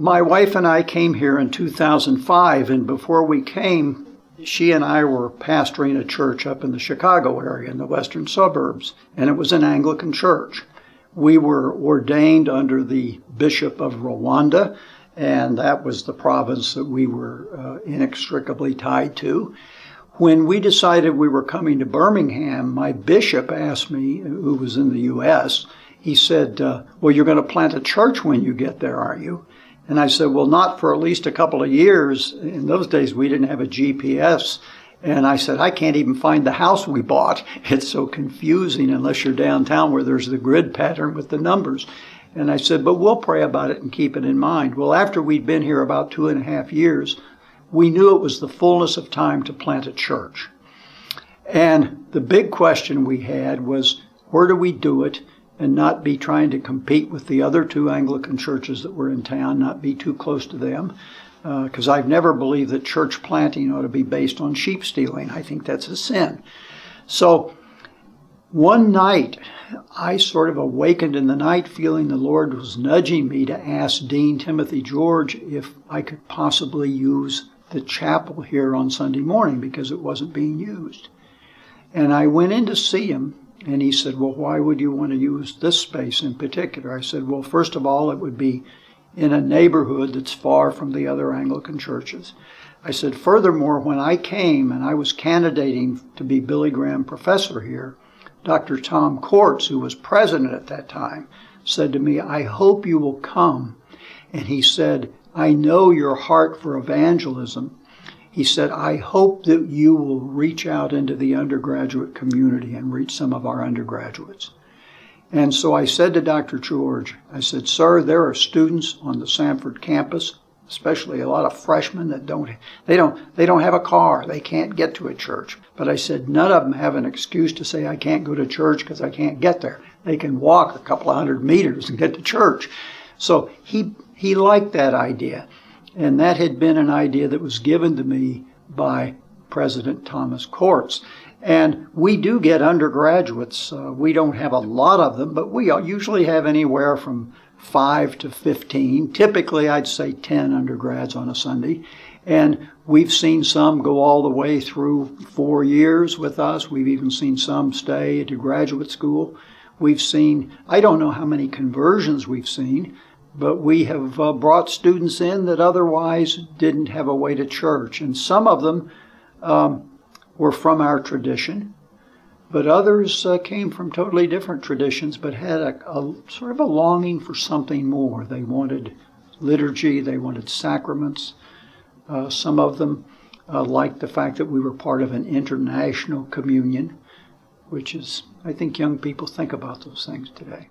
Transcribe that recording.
My wife and I came here in 2005, and before we came, she and I were pastoring a church up in the Chicago area in the western suburbs, and it was an Anglican church. We were ordained under the Bishop of Rwanda, and that was the province that we were inextricably tied to. When we decided we were coming to Birmingham, my bishop asked me, who was in the U.S., he said, well, you're going to plant a church when you get there, aren't you? And I said, well, not for at least a couple of years. In those days, we didn't have a GPS. And I said, I can't even find the house we bought. It's so confusing unless you're downtown where there's the grid pattern with the numbers. And I said, but we'll pray about it and keep it in mind. Well, after we'd been here about 2.5 years, we knew it was the fullness of time to plant a church. And the big question we had was, where do we do it and not be trying to compete with the other 2 Anglican churches that were in town, not be too close to them? Because I've never believed that church planting ought to be based on sheep stealing. I think that's a sin. So one night, I sort of awakened in the night feeling the Lord was nudging me to ask Dean Timothy George if I could possibly use the chapel here on Sunday morning because it wasn't being used. And I went in to see him, and he said, well, why would you want to use this space in particular? I said, well, first of all, it would be in a neighborhood that's far from the other Anglican churches. I said, furthermore, when I came and I was candidating to be Billy Graham professor here, Dr. Tom Courts, who was president at that time, said to me, I hope you will come. And he said, I know your heart for evangelism. He said, I hope that you will reach out into the undergraduate community and reach some of our undergraduates. And so I said to Dr. George, I said, sir, there are students on the Samford campus, especially a lot of freshmen that don't have a car. They can't get to a church. But I said, none of them have an excuse to say I can't go to church because I can't get there. They can walk a couple of 100 meters and get to church. So he liked that idea. And that had been an idea that was given to me by President Thomas Courts. And we do get undergraduates. We don't have a lot of them, but we usually have anywhere from 5 to 15. Typically, I'd say 10 undergrads on a Sunday. And we've seen some go all the way through 4 years with us. We've even seen some stay to graduate school. We've seen, I don't know how many conversions we've seen, but we have brought students in that otherwise didn't have a way to church. And some of them were from our tradition, but others came from totally different traditions, but had a sort of a longing for something more. They wanted liturgy, they wanted sacraments. Some of them liked the fact that we were part of an international communion, which is, I think young people think about those things today.